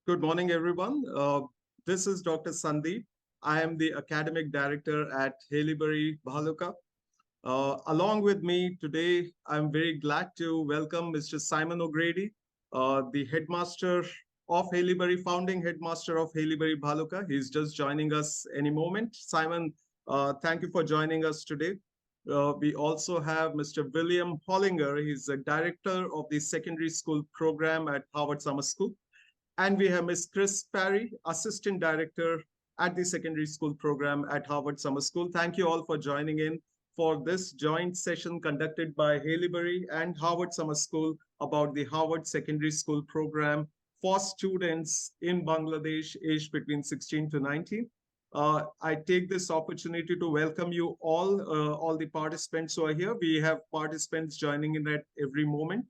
Good morning, everyone. This is Dr. Sandeep. I am the academic director at Haileybury, Bhaluka. Along with me today, I'm very glad to welcome Mr. Simon O'Grady, the headmaster of Haileybury, founding headmaster of Haileybury, Bhaluka. He's just joining us any moment. Simon, thank you for joining us today. We also have Mr. William Hollinger. He's the director of the secondary school program at Harvard Summer School. And we have Ms. Chris Parry, Assistant Director at the Secondary School Program at Harvard Summer School. Thank you all for joining in for this joint session conducted by Haileybury and Harvard Summer School about the Harvard Secondary School Program for students in Bangladesh aged between 16 to 19. I take this opportunity to welcome you all the participants who are here. We have participants joining in at every moment.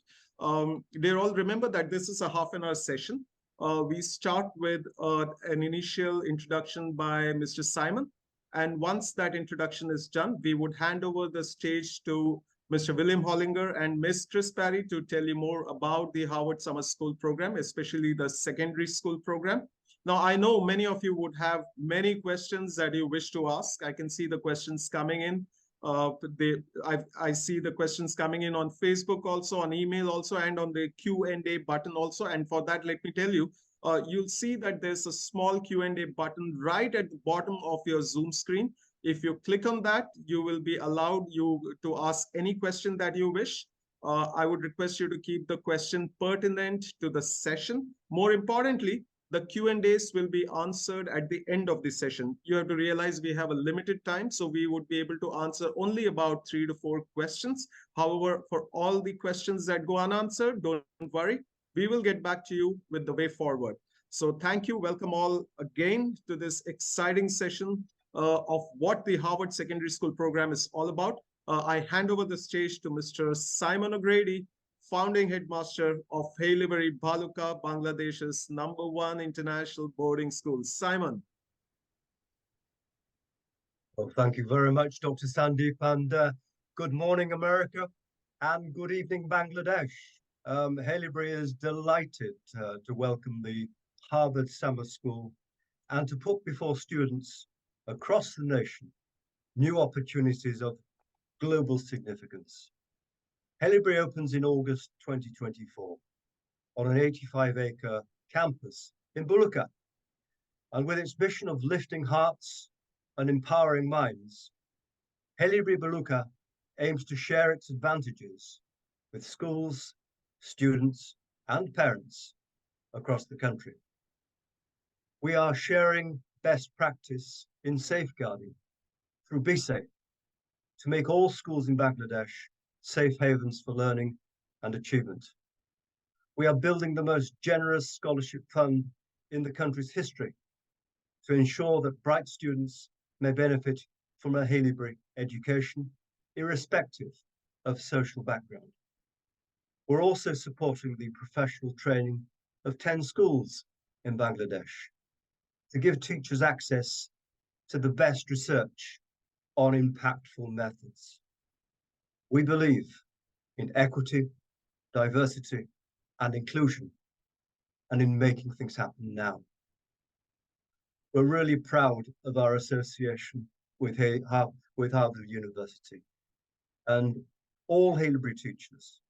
Dear all, remember that this is a half an hour session. We start with an initial introduction by Mr. Simon. And once that introduction is done, we would hand over the stage to Mr. William Hollinger and Ms. Chris Parry to tell you more about the Harvard Summer School program, especially the secondary school program. Now, I know many of you would have many questions that you wish to ask. I can see the questions coming in. I see the questions coming in on Facebook also, on email also, and on the Q&A button also. And for that, let me tell you, you'll see that there's a small Q&A button right at the bottom of your Zoom screen. If you click on that, you will be allowed to ask any question that you wish. I would request you to keep the question pertinent to the session. More importantly, the Q&As will be answered at the end of the session. You have to realize we have a limited time, so we would be able to answer only about 3 to 4 questions. However, for all the questions that go unanswered, don't worry. We will get back to you with the way forward. So thank you. Welcome all again to this exciting session of what the Harvard Secondary School program is all about. I hand over the stage to Mr. Simon O'Grady, founding headmaster of Haileybury, Bhaluka, Bangladesh's #1 international boarding school. Simon. Well, thank you very much, Dr. Sandeep, and good morning, America, and good evening, Bangladesh. Haileybury is delighted to welcome the Harvard Summer School and to put before students across the nation new opportunities of global significance. Haileybury opens in August 2024 on an 85-acre campus in Buluka. And with its mission of lifting hearts and empowering minds, Haileybury Buluka aims to share its advantages with schools, students, and parents across the country. We are sharing best practice in safeguarding through Be Safe to make all schools in Bangladesh safe havens for learning and achievement. We are building the most generous scholarship fund in the country's history to ensure that bright students may benefit from a Haileybury education, irrespective of social background. We're also supporting the professional training of 10 schools in Bangladesh to give teachers access to the best research on impactful methods. We believe in equity, diversity, and inclusion, and in making things happen now. We're really proud of our association with Harvard University, and all Haileybury teachers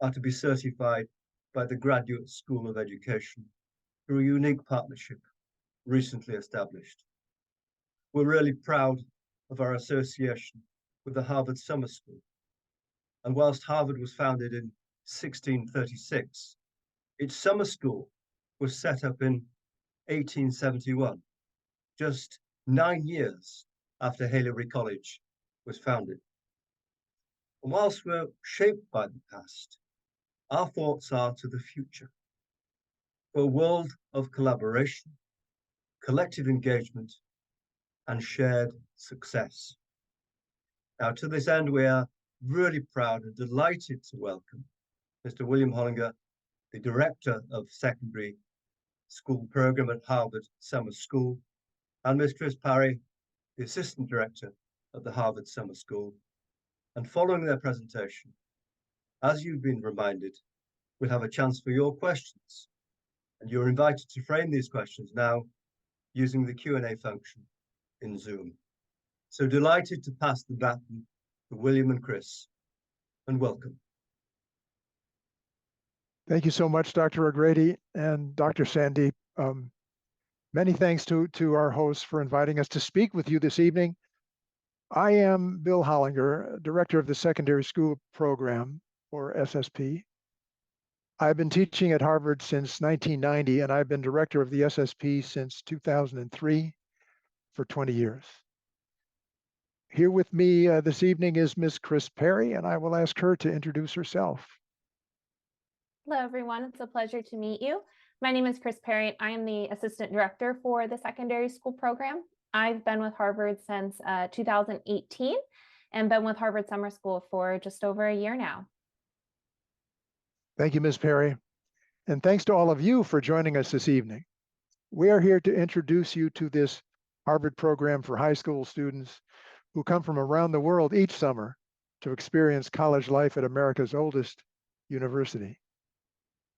are to be certified by the Graduate School of Education through a unique partnership recently established. We're really proud of our association with the Harvard Summer School. And whilst Harvard was founded in 1636, its summer school was set up in 1871, just 9 years after Haileybury College was founded. And whilst we're shaped by the past, our thoughts are to the future, for a world of collaboration, collective engagement, and shared success. Now, to this end, we are really proud and delighted to welcome Mr. William Hollinger, the Director of Secondary School Program at Harvard Summer School, and Ms. Chris Parry, the Assistant Director of the Harvard Summer School. And following their presentation, as you've been reminded, we'll have a chance for your questions. And you're invited to frame these questions now using the Q&A function in Zoom. So delighted to pass the baton to William and Chris, and welcome. Thank you so much, Dr. O'Grady and Dr. Sandeep. Many thanks to our hosts for inviting us to speak with you this evening. I am Bill Hollinger, Director of the Secondary School Program, or SSP. I've been teaching at Harvard since 1990, and I've been Director of the SSP since 2003 for 20 years. Here with me this evening is Ms. Chris Perry, and I will ask her to introduce herself. Hello, everyone. It's a pleasure to meet you. My name is Chris Perry. I am the Assistant Director for the Secondary School Program. I've been with Harvard since 2018 and been with Harvard Summer School for just over a year now. Thank you, Ms. Perry. And thanks to all of you for joining us this evening. We are here to introduce you to this Harvard program for high school students who come from around the world each summer to experience college life at America's oldest university.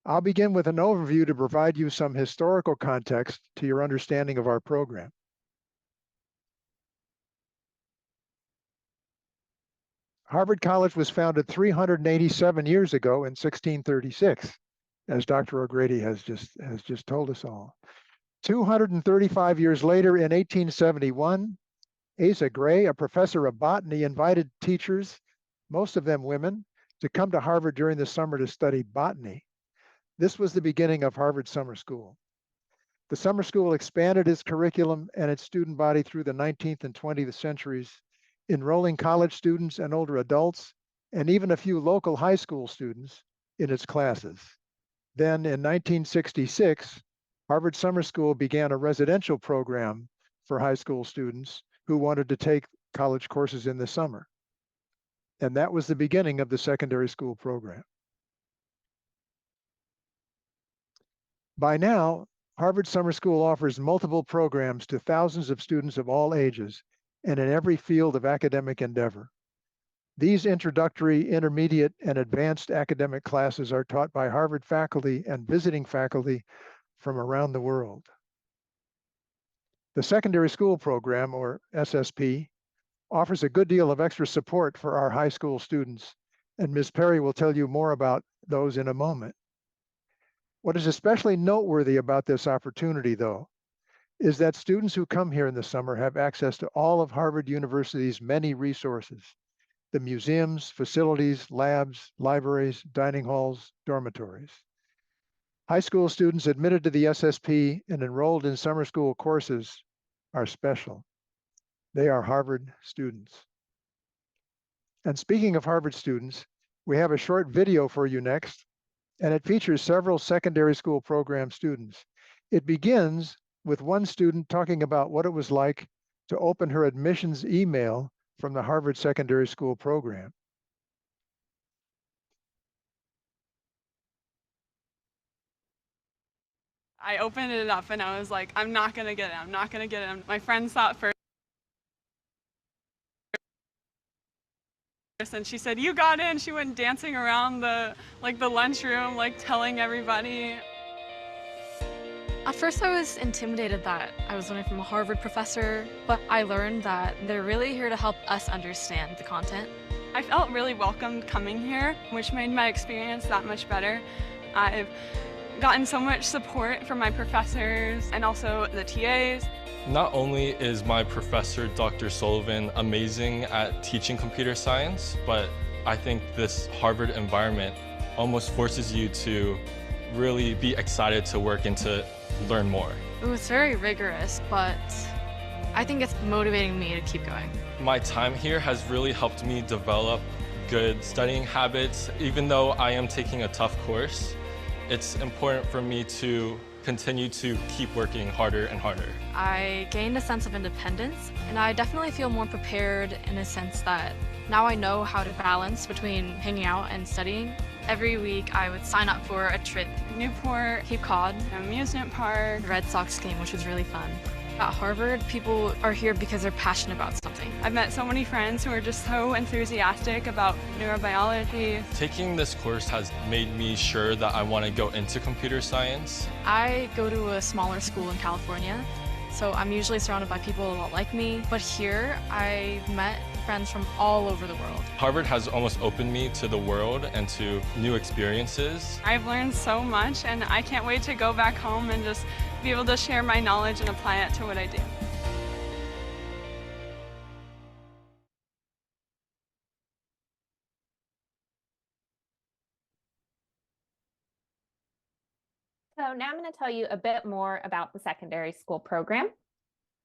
I'll begin with an overview to provide you some historical context to your understanding of our program. Harvard College was founded 387 years ago in 1636, as Dr. O'Grady has just told us all. 235 years later, in 1871, Asa Gray, a professor of botany, invited teachers, most of them women, to come to Harvard during the summer to study botany. This was the beginning of Harvard Summer School. The summer school expanded its curriculum and its student body through the 19th and 20th centuries, enrolling college students and older adults, and even a few local high school students in its classes. Then in 1966, Harvard Summer School began a residential program for high school students who wanted to take college courses in the summer. And that was the beginning of the secondary school program. By now, Harvard Summer School offers multiple programs to thousands of students of all ages and in every field of academic endeavor. These introductory, intermediate, and advanced academic classes are taught by Harvard faculty and visiting faculty from around the world. The Secondary School Program, or SSP, offers a good deal of extra support for our high school students, and Ms. Perry will tell you more about those in a moment. What is especially noteworthy about this opportunity, though, is that students who come here in the summer have access to all of Harvard University's many resources: the museums, facilities, labs, libraries, dining halls, dormitories. High school students admitted to the SSP and enrolled in summer school courses are special. They are Harvard students. And speaking of Harvard students, we have a short video for you next, and it features several secondary school program students. It begins with one student talking about what it was like to open her admissions email from the Harvard Secondary School Program. I opened it up and I was like, I'm not gonna get it, I'm not gonna get it. My friends thought first, and she said, you got in. She went dancing around the lunchroom, telling everybody. At first I was intimidated that I was learning from a Harvard professor, but I learned that they're really here to help us understand the content. I felt really welcomed coming here, which made my experience that much better. I've gotten so much support from my professors and also the TAs. Not only is my professor, Dr. Sullivan, amazing at teaching computer science, but I think this Harvard environment almost forces you to really be excited to work and to learn more. It was very rigorous, but I think it's motivating me to keep going. My time here has really helped me develop good studying habits. Even though I am taking a tough course, it's important for me to continue to keep working harder and harder. I gained a sense of independence, and I definitely feel more prepared in a sense that now I know how to balance between hanging out and studying. Every week I would sign up for a trip. Newport, Cape Cod, amusement park, the Red Sox game, which was really fun. At Harvard, people are here because they're passionate about something. I've met so many friends who are just so enthusiastic about neurobiology. Taking this course has made me sure that I want to go into computer science. I go to a smaller school in California, so I'm usually surrounded by people a lot like me. But here, I've met friends from all over the world. Harvard has almost opened me to the world and to new experiences. I've learned so much, and I can't wait to go back home and just be able to share my knowledge and apply it to what I do. So now I'm going to tell you a bit more about the secondary school program.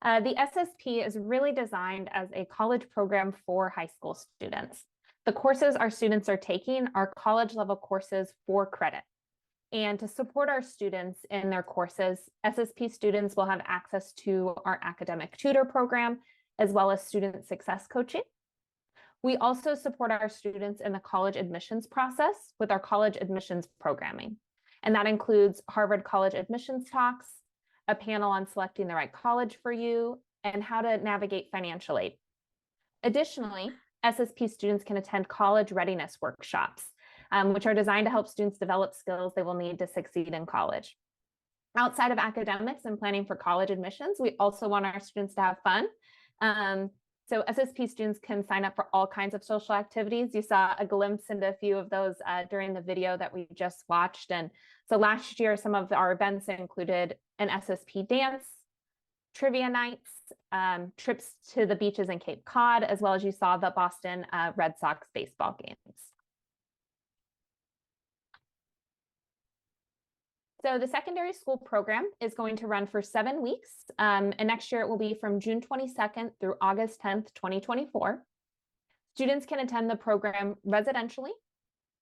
The SSP is really designed as a college program for high school students. The courses our students are taking are college level courses for credit. And to support our students in their courses, SSP students will have access to our academic tutor program, as well as student success coaching. We also support our students in the college admissions process with our college admissions programming. And that includes Harvard College admissions talks, a panel on selecting the right college for you, and how to navigate financial aid. Additionally, SSP students can attend college readiness workshops, which are designed to help students develop skills they will need to succeed in college. Outside of academics and planning for college admissions, we also want our students to have fun. So SSP students can sign up for all kinds of social activities. You saw a glimpse into a few of those during the video that we just watched. And so last year, some of our events included an SSP dance, trivia nights, trips to the beaches in Cape Cod, as well as you saw the Boston Red Sox baseball games. So the secondary school program is going to run for 7 weeks, and next year it will be from June 22nd through August 10th, 2024. Students can attend the program residentially,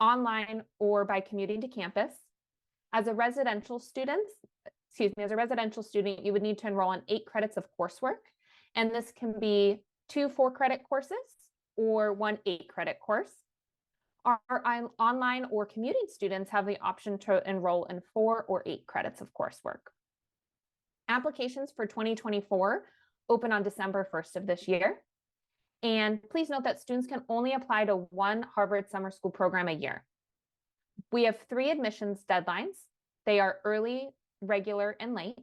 online, or by commuting to campus. As a residential student, you would need to enroll in 8 credits of coursework, and this can be 2 4-credit courses or 1 8-credit course. Our online or commuting students have the option to enroll in 4 or 8 credits of coursework. Applications for 2024 open on December 1st of this year. And please note that students can only apply to 1 Harvard Summer School program a year. We have 3 admissions deadlines. They are early, regular, and late.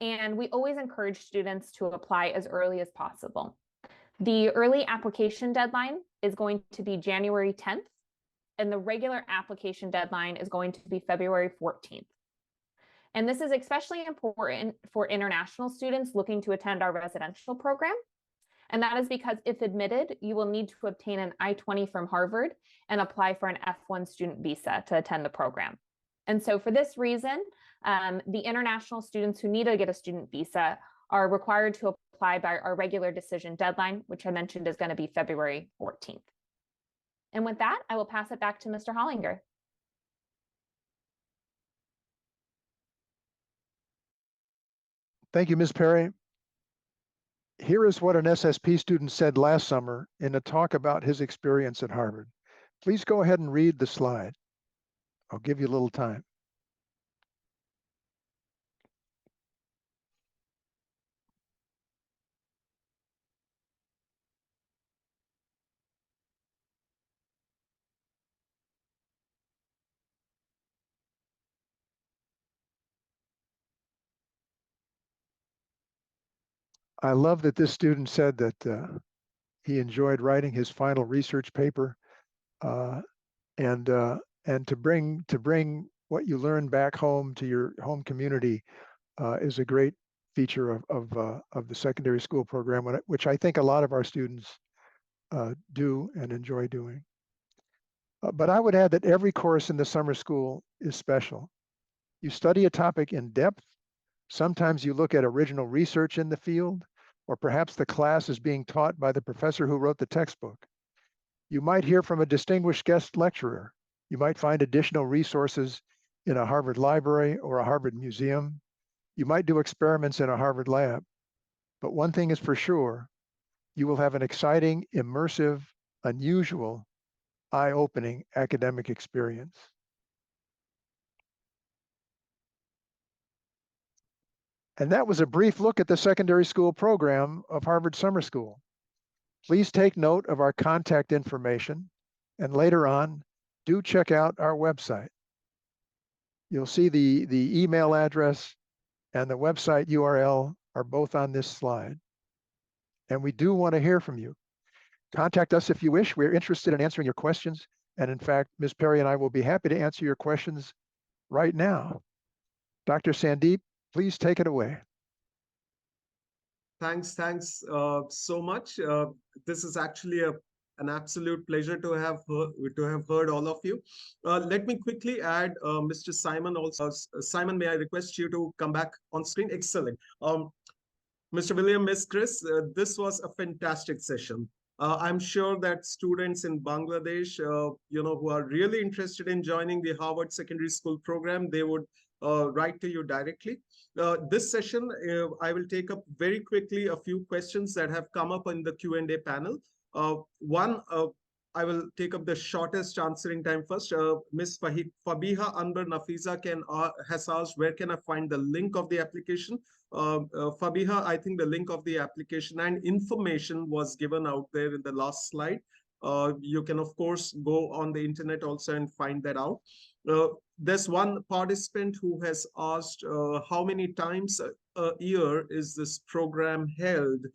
And we always encourage students to apply as early as possible. The early application deadline is going to be January 10th, and the regular application deadline is going to be February 14th. And this is especially important for international students looking to attend our residential program. And that is because if admitted, you will need to obtain an I-20 from Harvard and apply for an F1 student visa to attend the program. And so for this reason, the international students who need to get a student visa are required to apply by our regular decision deadline, which I mentioned is going to be February 14th. And with that, I will pass it back to Mr. Hollinger. Thank you, Ms. Perry. Here is what an SSP student said last summer in a talk about his experience at Harvard. Please go ahead and read the slide. I'll give you a little time. I love that this student said that he enjoyed writing his final research paper, and to bring what you learn back home to your home community is a great feature of the secondary school program, which I think a lot of our students do and enjoy doing. But I would add that every course in the summer school is special. You study a topic in depth. Sometimes you look at original research in the field, or perhaps the class is being taught by the professor who wrote the textbook. You might hear from a distinguished guest lecturer. You might find additional resources in a Harvard library or a Harvard museum. You might do experiments in a Harvard lab. But one thing is for sure, you will have an exciting, immersive, unusual, eye-opening academic experience. And that was a brief look at the secondary school program of Harvard Summer School. Please take note of our contact information, and later on, do check out our website. You'll see the email address and the website URL are both on this slide. And we do want to hear from you. Contact us if you wish. We're interested in answering your questions. And in fact, Ms. Perry and I will be happy to answer your questions right now. Dr. Sandeep, please take it away. Thanks so much. This is actually an absolute pleasure to have heard all of you. Let me quickly add, Mr. Simon also. Simon, may I request you to come back on screen? Excellent. Mr. William, Ms. Chris, this was a fantastic session. I'm sure that students in Bangladesh, who are really interested in joining the Harvard Secondary School program, they would write to you directly. This session, I will take up very quickly a few questions that have come up in the Q&A panel. One, I will take up the shortest answering time first. Ms. Fabiha Anbar Nafiza has asked, where can I find the link of the application? Fabiha, I think the link of the application and information was given out there in the last slide. You can, of course, go on the internet also and find that out. There's one participant who has asked how many times a year is this program held?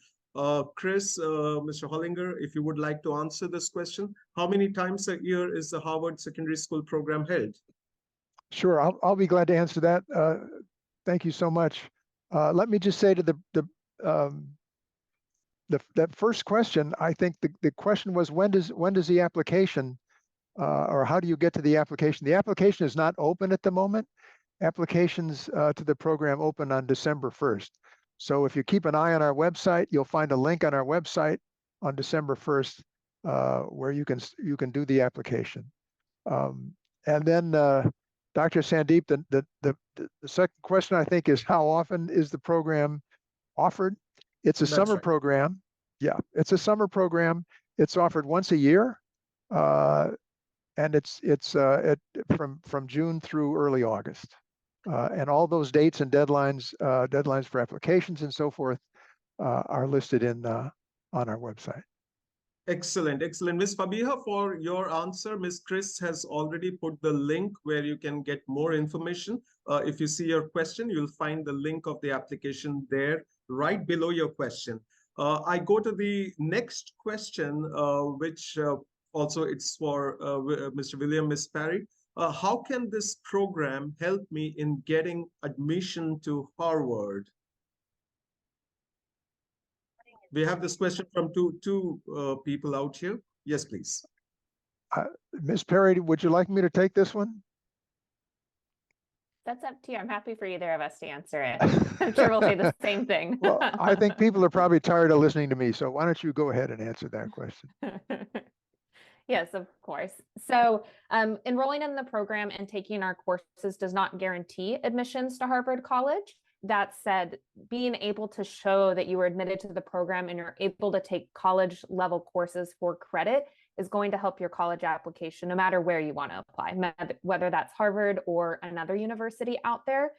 Chris, Mr. Hollinger, if you would like to answer this question, how many times a year is the Harvard Secondary School program held? Sure, I'll be glad to answer that. Thank you so much. Let me just say to that first question, I think the question was, when does the application or how do you get to the application? The application is not open at the moment. Applications to the program open on December 1st. So if you keep an eye on our website, you'll find a link on our website on December 1st where you can do the application. And then Dr. Sandeep, the second question I think is, how often is the program offered? It's a summer program. Yeah, it's a summer program. It's offered once a year, and it's from June through early August. And all those dates and deadlines for applications and so forth are listed on our website. Excellent, excellent. Ms. Fabiha, for your answer, Ms. Chris has already put the link where you can get more information. If you see your question, you'll find the link of the application there right below your question. I go to the next question, which also it's for Mr. William, Ms. Perry. How can this program help me in getting admission to Harvard? We have this question from two people out here. Yes, please. Ms. Perry, would you like me to take this one? That's up to you. I'm happy for either of us to answer it. I'm sure we'll say the same thing. Well, I think people are probably tired of listening to me, so why don't you go ahead and answer that question? Yes, of course. So enrolling in the program and taking our courses does not guarantee admissions to Harvard College. That said, being able to show that you were admitted to the program and you're able to take college level courses for credit is going to help your college application, no matter where you want to apply, whether that's Harvard or another university out there.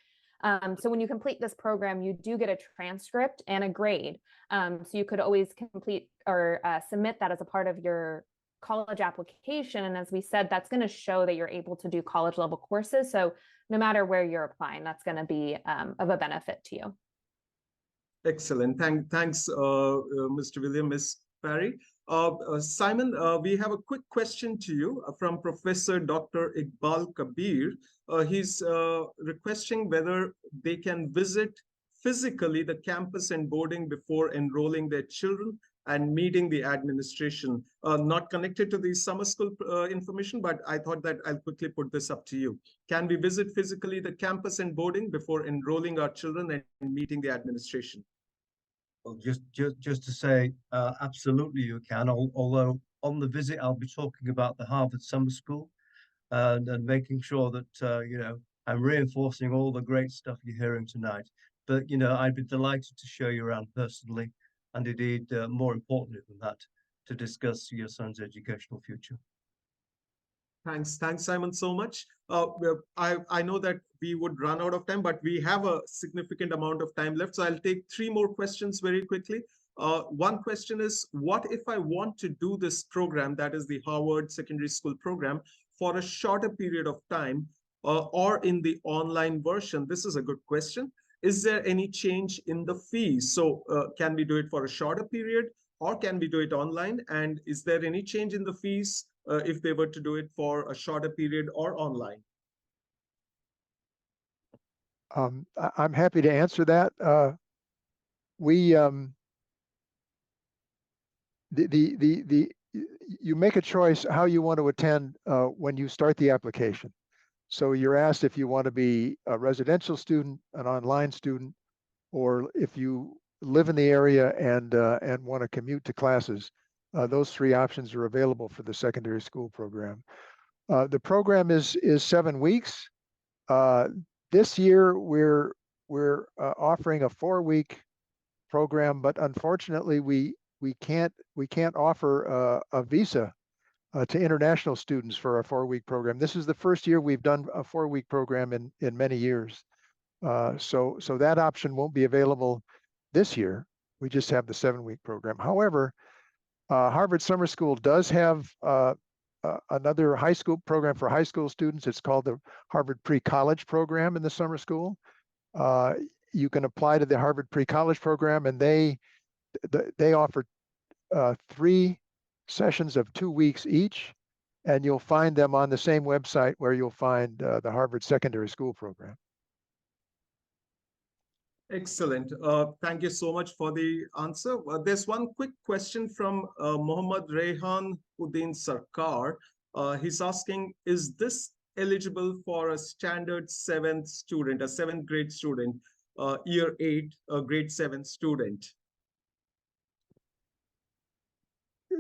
So when you complete this program, you do get a transcript and a grade. So you could always complete or submit that as a part of your college application. And as we said, that's going to show that you're able to do college level courses. So no matter where you're applying, that's going to be of a benefit to you. Excellent. Thanks, Mr. William, Ms. Perry. Simon, we have a quick question to you from Professor Dr. Iqbal Kabir. He's requesting whether they can visit physically the campus and boarding before enrolling their children and meeting the administration. Not connected to the summer school information, but I thought that I'll quickly put this up to you. Can we visit physically the campus and boarding before enrolling our children and meeting the administration? Well, just to say, absolutely you can. Although on the visit, I'll be talking about the Harvard Summer School and making sure that I'm reinforcing all the great stuff you're hearing tonight. But I'd be delighted to show you around personally, and indeed, more importantly than that, to discuss your son's educational future. Thanks, Simon, so much. I know that we would run out of time, but we have a significant amount of time left. So I'll take three more questions very quickly. One question is, what if I want to do this program, that is the Harvard Secondary School program, for a shorter period of time, or in the online version? This is a good question. Is there any change in the fees? So can we do it for a shorter period, or can we do it online? And is there any change in the fees if they were to do it for a shorter period or online? I'm happy to answer that. You make a choice how you want to attend when you start the application. So you're asked if you want to be a residential student, an online student, or if you live in the area and want to commute to classes. Those three options are available for the secondary school program. The program is 7 weeks. This year we're offering a 4-week program, but unfortunately we can't offer a visa to international students for a 4-week program. This is the first year we've done a 4-week program in many years. So that option won't be available this year. We just have the 7-week program. However, Harvard Summer School does have another high school program for high school students. It's called the Harvard Pre-College Program in the summer school. You can apply to the Harvard Pre-College Program, and they offer 3 sessions of 2 weeks each, and you'll find them on the same website where you'll find the Harvard Secondary School Program. Excellent. Thank you so much for the answer. There's one quick question from Mohammad Rehan Uddin Sarkar. He's asking, is this eligible for a standard 7th student, a 7th grade student, year 8, a grade 7 student?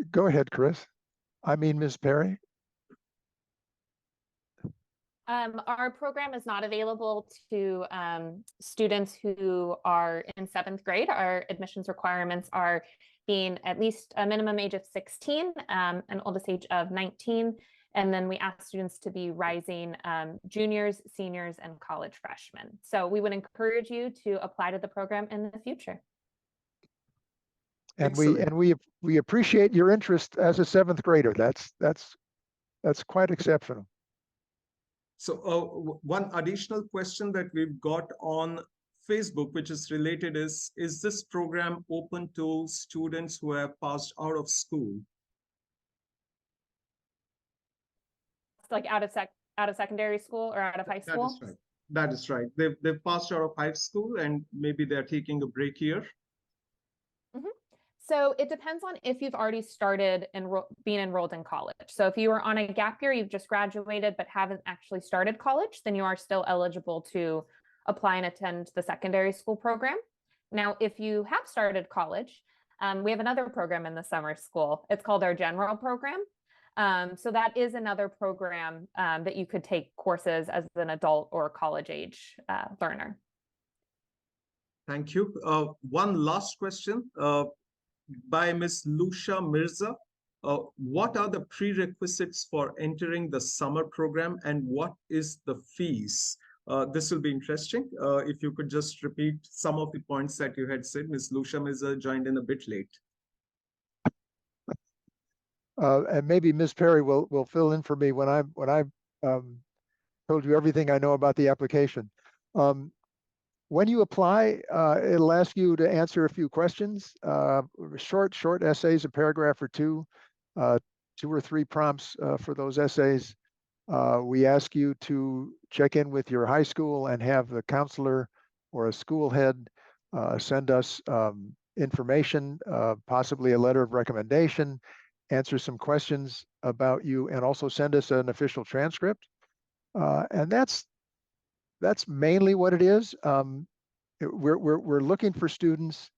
Go ahead, Chris. I mean, Ms. Perry. Our program is not available to students who are in 7th grade. Our admissions requirements are being at least a minimum age of 16, an oldest age of 19. And then we ask students to be rising juniors, seniors, and college freshmen. So we would encourage you to apply to the program in the future. And we appreciate your interest as a 7th grader. That's quite exceptional. So one additional question that we've got on Facebook, which is related, is this program open to students who have passed out of school? Like out of secondary school or out of high school? That is right. That is right. They've passed out of high school and maybe they're taking a break here. So it depends on if you've already started being enrolled in college. So if you are on a gap year, you've just graduated but haven't actually started college, then you are still eligible to apply and attend the secondary school program. Now, if you have started college, we have another program in the summer school. It's called our general program. So that is another program that you could take courses as an adult or college age learner. Thank you. One last question by Ms. Lusha Mirza. What are the prerequisites for entering the summer program and what is the fees? This will be interesting. If you could just repeat some of the points that you had said. Ms. Lusha Mirza joined in a bit late. And maybe Ms. Perry will fill in for me when I told you everything I know about the application. When you apply, it'll ask you to answer a few questions, short essays, a paragraph or two, 2 or 3 prompts for those essays. We ask you to check in with your high school and have the counselor or a school head send us information, possibly a letter of recommendation, answer some questions about you, and also send us an official transcript. And that's mainly what it is. We're looking for students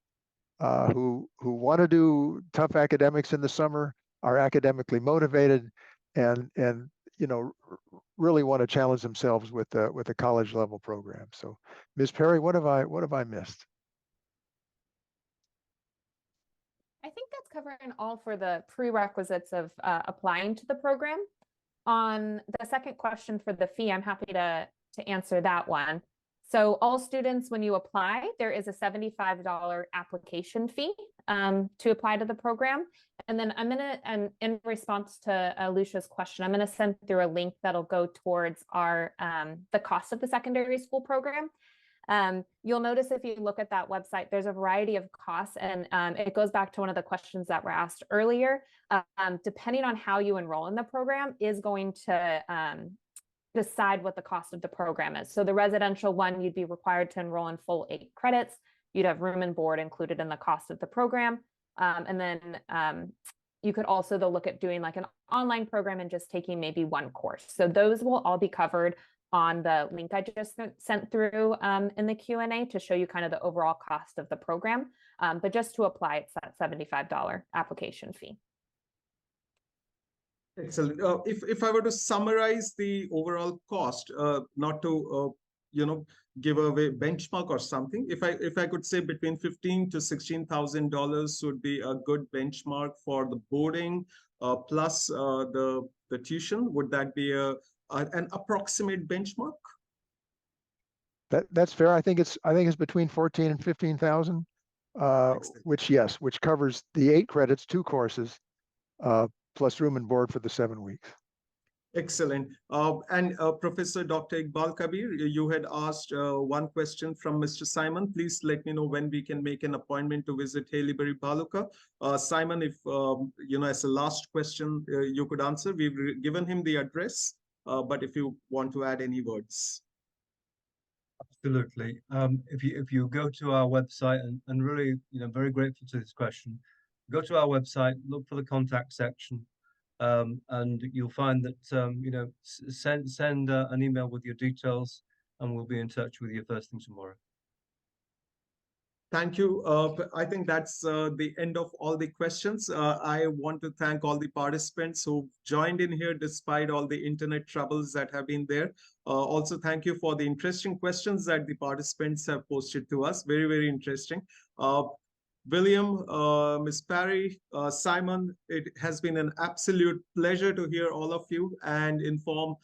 who want to do tough academics in the summer, are academically motivated, and really want to challenge themselves with the college level program. So, Ms. Perry, what have I missed? I think that's covering all for the prerequisites of applying to the program. On the second question for the fee, I'm happy to answer that one. So all students, when you apply, there is a $75 application fee to apply to the program. And then and in response to Lucia's question, I'm gonna send through a link that'll go towards our the cost of the secondary school program. You'll notice if you look at that website, there's a variety of costs, and it goes back to one of the questions that were asked earlier. Depending on how you enroll in the program is going to decide what the cost of the program is. So the residential one, you'd be required to enroll in full 8 credits. You'd have room and board included in the cost of the program. And then you could also look at doing like an online program and just taking maybe one course. So those will all be covered on the link I just sent through in the Q&A to show you kind of the overall cost of the program. But just to apply, it's that $75 application fee. Excellent. If I were to summarize the overall cost, not to give away benchmark or something, if I could say between $15,000 to $16,000 would be a good benchmark for the boarding plus the tuition. Would that be an approximate benchmark? That's fair. I think it's between 14 and 15,000, which covers the 8 credits, 2 courses, plus room and board for the 7 weeks. Excellent. And Professor Dr. Iqbal Kabir, you had asked one question from Mr. Simon. Please let me know when we can make an appointment to visit Haileybury, Bhaluka. Simon, if as a last question you could answer, we've given him the address, but if you want to add any words. Absolutely. If you go to our website and really, very grateful to this question, go to our website, look for the contact section, and you'll find that, send an email with your details and we'll be in touch with you first thing tomorrow. Thank you. I think that's the end of all the questions. I want to thank all the participants who joined in here despite all the internet troubles that have been there. Also, thank you for the interesting questions that the participants have posted to us. Very, very interesting. William, Ms. Parry, Simon, it has been an absolute pleasure to hear all of you and inform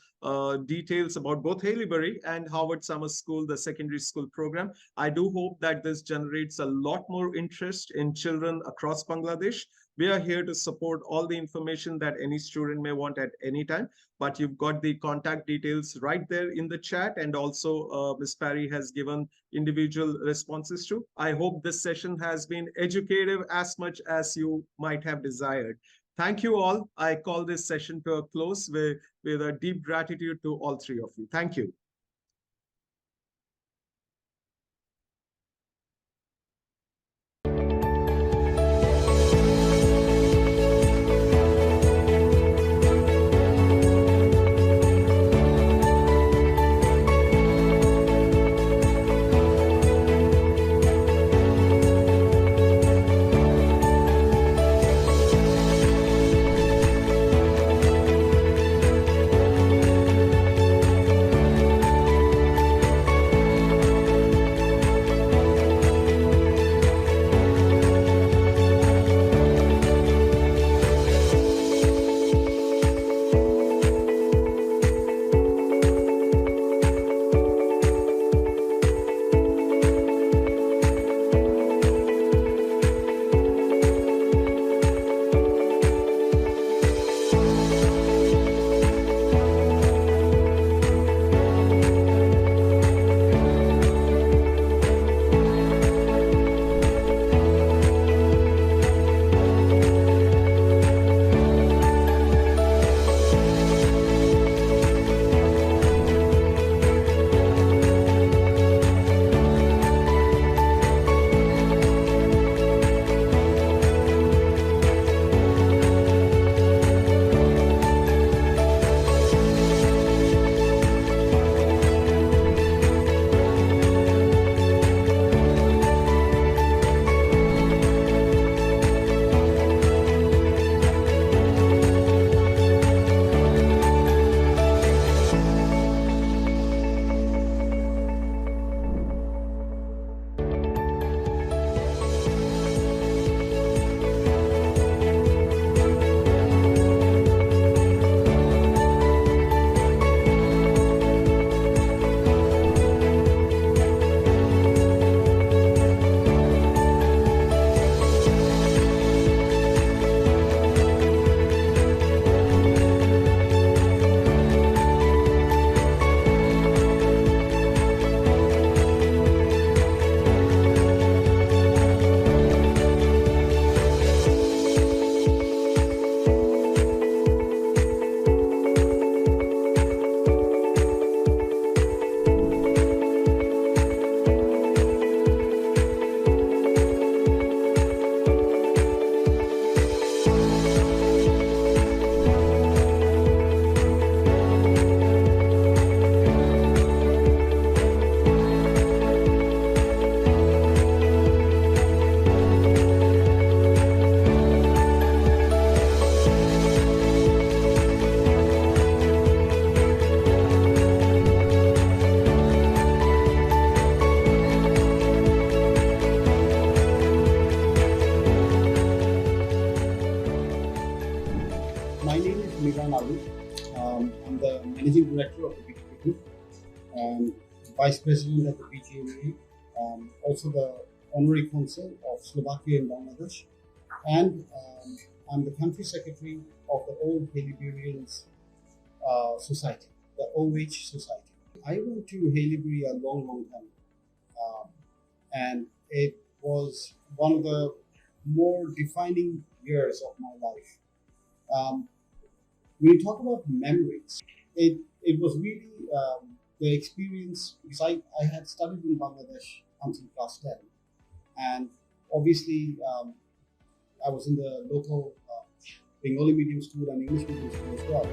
details about both Haileybury and Harvard Summer School, the secondary school program. I do hope that this generates a lot more interest in children across Bangladesh. We are here to support all the information that any student may want at any time, but you've got the contact details right there in the chat, and also Ms. Parry has given individual responses to. I hope this session has been educative as much as you might have desired. Thank you all. I call this session to a close with a deep gratitude to all 3 of you. Thank you. I'm the Managing Director of the BTP Group, Vice President at the BGMA, also the Honorary Consul of Slovakia and Bangladesh, and I'm the Country Secretary of the Old Haileyburyans Society, the OH Society. I went to Haileybury a long time ago, and it was one of the more defining years of my life. When you talk about memories, it was really the experience, because I had studied in Bangladesh until class 10, and obviously I was in the local Bengali medium school and English medium school as well.